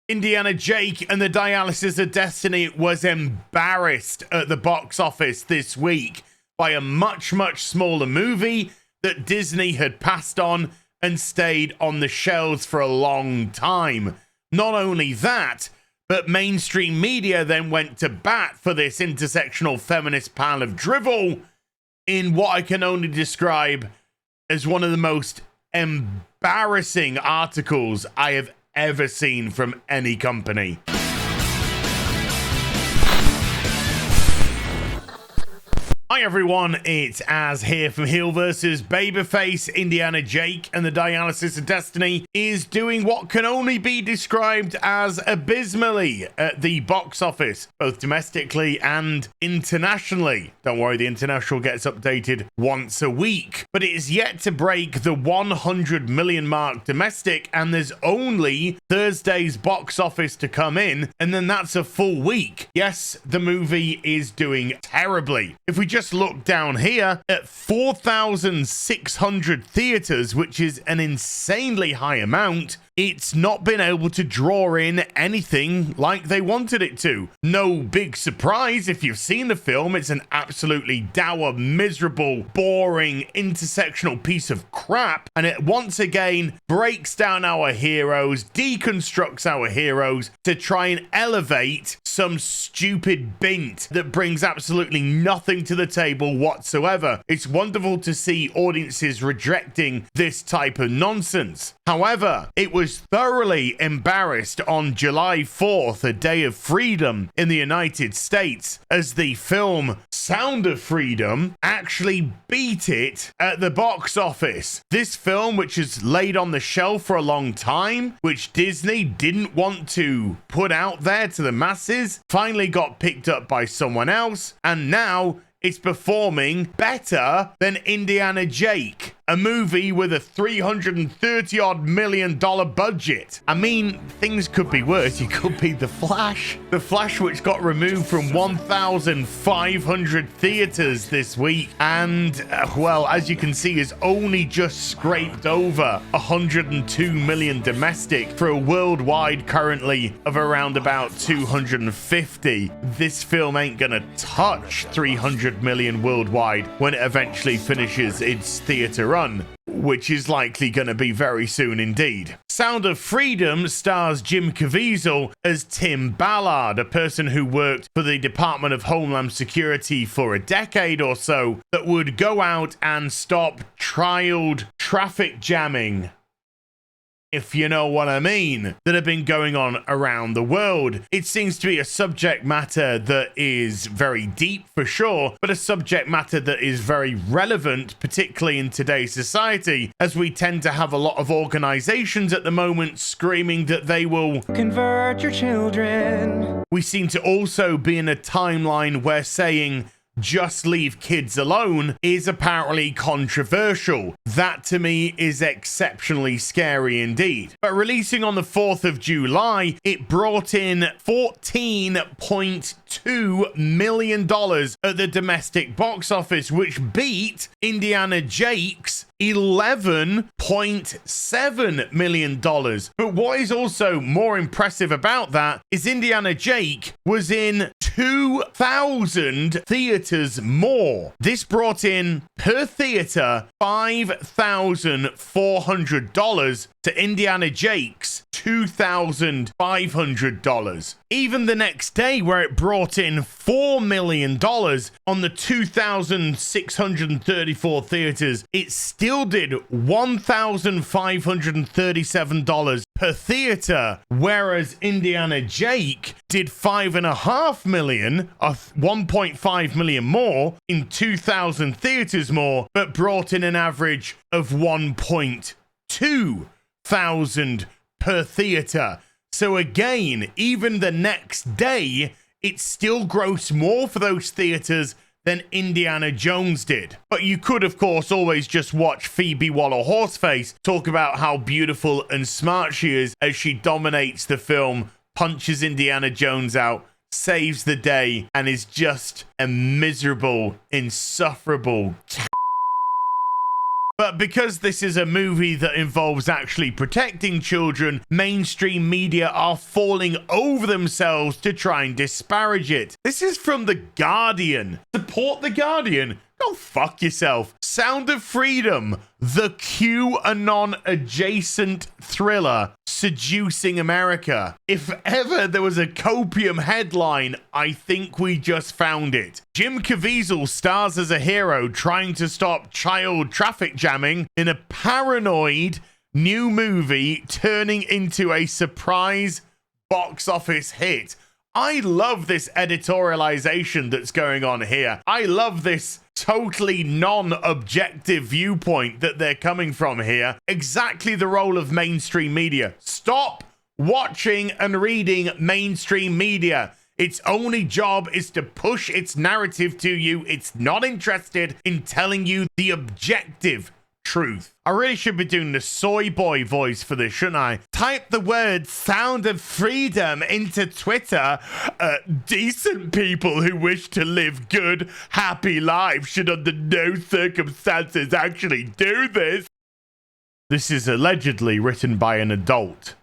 Indiana Jake and the Dialysis of Destiny was embarrassed at the box office this week by a much, much smaller movie that Disney had passed on and stayed on the shelves for a long time. Not only that, but mainstream media then went to bat for this intersectional feminist pile of drivel in what I can only describe as one of the most embarrassing articles I have ever seen from any company. Hi everyone, it's Az here from HeelvsBabyface. Indiana Jake and the Dialysis of Destiny is doing what can only be described as abysmally at the box office, both domestically and internationally. Don't worry, the international gets updated once a week, but it is yet to break the 100 million mark domestic, and there's only Thursday's box office to come in, and then that's a full week. Yes, the movie is doing terribly. If we just look down here at 4,600 theaters, which is an insanely high amount, it's not been able to draw in anything like they wanted it to. No big surprise if you've seen the film. It's an absolutely dour, miserable, boring, intersectional piece of crap, and it once again breaks down our heroes, deconstructs our heroes to try and elevate some stupid bint that brings absolutely nothing to the table whatsoever. It's wonderful to see audiences rejecting this type of nonsense. However, it was thoroughly embarrassed on July 4th, a day of freedom in the United States, as the film Sound of Freedom actually beat it at the box office. This film, which has laid on the shelf for a long time, which Disney didn't want to put out there to the masses, finally got picked up by someone else, and now it's performing better than Indiana Jake, a movie with a $330 million budget. I mean, things could be worse. It could be The Flash. The Flash, which got removed from 1,500 theaters this week, and, well, as you can see, is only just scraped over 102 million domestic for a worldwide currently of around about 250. This film ain't gonna touch 300 million worldwide when it eventually finishes its theater run, which is likely going to be very soon indeed. Sound of Freedom stars Jim Caviezel as Tim Ballard, a person who worked for the Department of Homeland Security for a decade or so, that would go out and stop trialed traffic jamming, if you know what I mean, that have been going on around the world. It seems to be a subject matter that is very deep for sure, but a subject matter that is very relevant, particularly in today's society, as we tend to have a lot of organizations at the moment screaming that they will convert your children. We seem to also be in a timeline where saying just leave kids alone is apparently controversial. That to me is exceptionally scary indeed. But releasing on the 4th of July, it brought in $14.2 million at the domestic box office, which beat Indiana Jake's $11.7 million. But what is also more impressive about that is Indiana Jake was in 2,000 theaters more. This brought in per theater $5,400 to Indiana Jake's $2,500. Even the next day, where it brought in $4 million on the 2,634 theaters, it still did $1,537 per theater, whereas Indiana Jake did $5.5 million, 1.5 million more in 2,000 theaters more, but brought in an average of 1.2 thousand per theater. So again, even the next day, it still grossed more for those theaters than Indiana Jones did. But you could, of course, always just watch Phoebe Waller-Horseface talk about how beautiful and smart she is as she dominates the film, punches Indiana Jones out, saves the day, and is just a miserable, insufferable But because this is a movie that involves actually protecting children, mainstream media are falling over themselves to try and disparage it. This is from The Guardian. Support The Guardian? Go fuck yourself. Sound of Freedom, the QAnon adjacent thriller seducing America. If ever there was a copium headline, I think we just found it. Jim Caviezel stars as a hero trying to stop child traffic jamming in a paranoid new movie turning into a surprise box office hit. I love this editorialization that's going on here. I love this totally non-objective viewpoint that they're coming from here. Exactly the role of mainstream media. Stop watching and reading mainstream media. Its only job is to push its narrative to you. It's not interested in telling you the objective truth. I really should be doing the soy boy voice for this, shouldn't I? Type the word Sound of Freedom into Twitter. Decent people who wish to live good, happy lives should under no circumstances actually do this. This is allegedly written by an adult.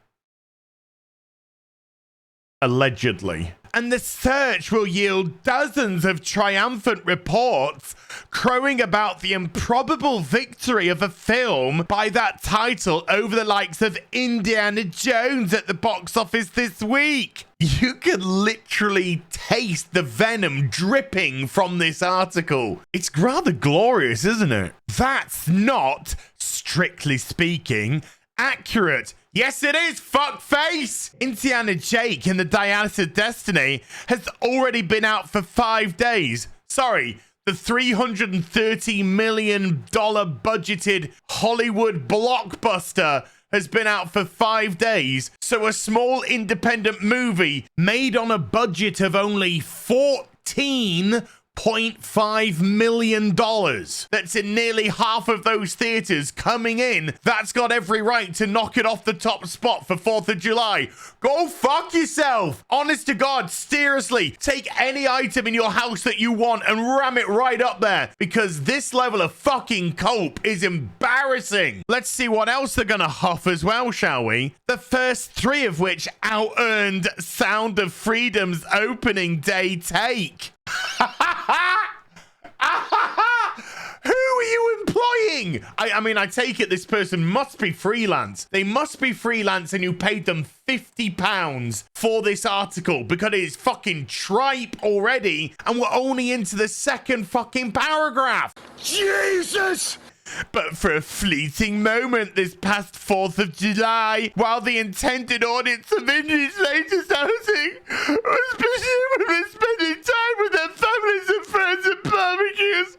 Allegedly. And the search will yield dozens of triumphant reports crowing about the improbable victory of a film by that title over the likes of Indiana Jones at the box office this week. You could literally taste the venom dripping from this article. It's rather glorious, isn't it? That's not, strictly speaking, accurate. Yes, it is, fuckface! Indiana Jake in the Dialis of Destiny has already been out for 5 days. Sorry, the $330 million budgeted Hollywood blockbuster has been out for 5 days. So a small independent movie made on a budget of only $14.5 million. That's in nearly half of those theaters coming in. That's got every right to knock it off the top spot for 4th of July. Go fuck yourself. Honest to God, seriously, take any item in your house that you want and ram it right up there, because this level of fucking cope is embarrassing. Let's see what else they're gonna huff as well, shall we? The first 3 of which out-earned Sound of Freedom's opening day take. Who are you employing? I mean, I take it this person must be freelance. They must be freelance, and you paid them £50 for this article because it is fucking tripe already, and we're only into the second fucking paragraph. Jesus! But for a fleeting moment this past 4th of July, while the intended audience of Indy's latest outing was presumably spending time with their families and friends at barbecues.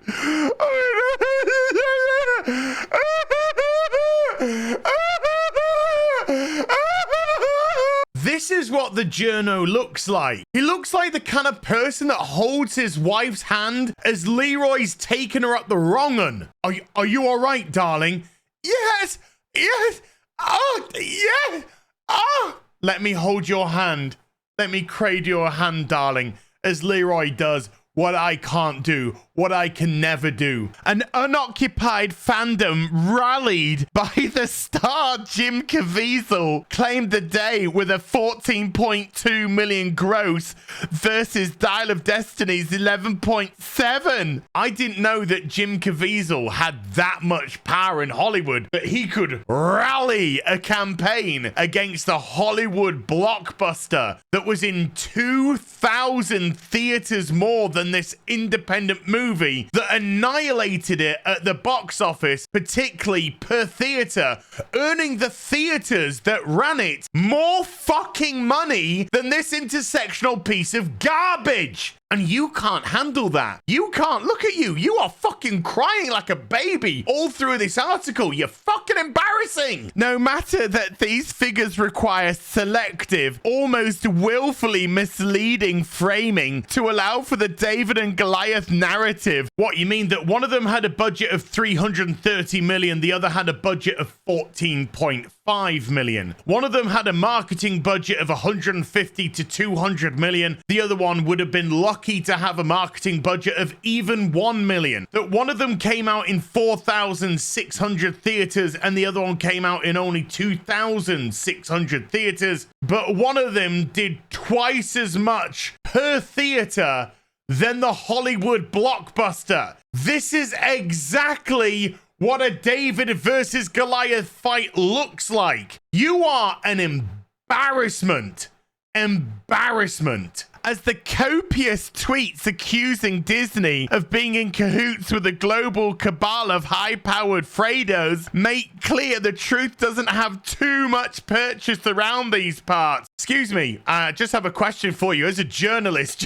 This is what the journo looks like. He looks like the kind of person that holds his wife's hand as Leroy's taking her up the wrong un. Are you all right, darling? Yes, yes. Oh, yes. Oh. Let me hold your hand. Let me cradle your hand, darling, as Leroy does what I can't do, what I can never do. An unoccupied fandom rallied by the star Jim Caviezel claimed the day with a 14.2 million gross versus Dial of Destiny's 11.7. I didn't know that Jim Caviezel had that much power in Hollywood, but he could rally a campaign against the Hollywood blockbuster that was in 2,000 theaters more than this independent movie that annihilated it at the box office, particularly per theater, earning the theaters that ran it more fucking money than this intersectional piece of garbage. And you can't handle that. You can't. Look at you. You are fucking crying like a baby all through this article. You're fucking embarrassing. No matter that these figures require selective, almost willfully misleading framing to allow for the David and Goliath narrative. What, you mean that one of them had a budget of 330 million, the other had a budget of 14.5? 5 million. One of them had a marketing budget of 150 to 200 million. The other one would have been lucky to have a marketing budget of even 1 million. That one of them came out in 4,600 theaters and the other one came out in only 2,600 theaters. But one of them did twice as much per theater than the Hollywood blockbuster. This is exactly what a David versus Goliath fight looks like. You are an embarrassment. Embarrassment. As the copious tweets accusing Disney of being in cahoots with a global cabal of high-powered Fredos make clear, the truth doesn't have too much purchase around these parts. Excuse me, I just have a question for you as a journalist.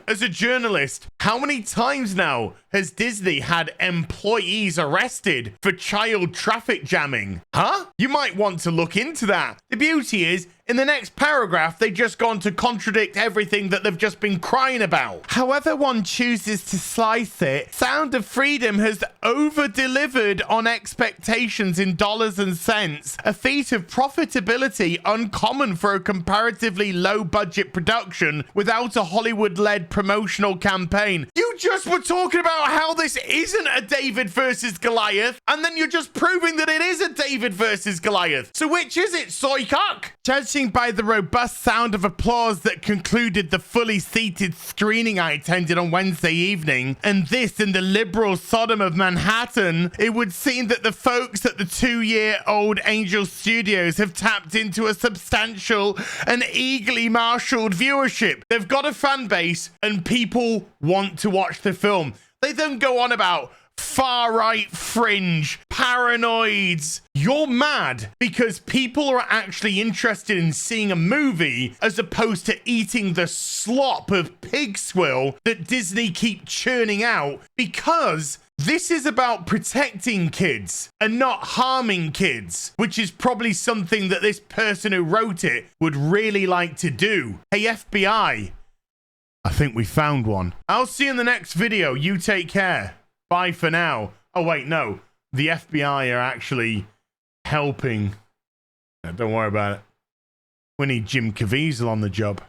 As a journalist, how many times now has Disney had employees arrested for child traffic jamming? Huh? You might want to look into that. The beauty is, in the next paragraph, they've just gone to contradict everything that they've just been crying about. However one chooses to slice it, Sound of Freedom has over-delivered on expectations in dollars and cents, a feat of profitability uncommon for a comparatively low-budget production without a Hollywood-led promotional campaign. You just were talking about how this isn't a David versus Goliath, and then you're just proving that it is a David versus Goliath. So which is it, soy cock? Judging by the robust sound of applause that concluded the fully seated screening I attended on Wednesday evening, and this in the liberal Sodom of Manhattan, it would seem that the folks at the 2-year-old Angel Studios have tapped into a substantial and eagerly marshaled viewership. They've got a fan base and people want to watch the film. They then go on about far-right fringe, paranoids. You're mad because people are actually interested in seeing a movie as opposed to eating the slop of pig swill that Disney keep churning out, because this is about protecting kids and not harming kids, which is probably something that this person who wrote it would really like to do. Hey, FBI, I think we found one. I'll see you in the next video. You take care. Bye for now. Oh, wait, no. The FBI are actually helping. Don't worry about it. We need Jim Caviezel on the job.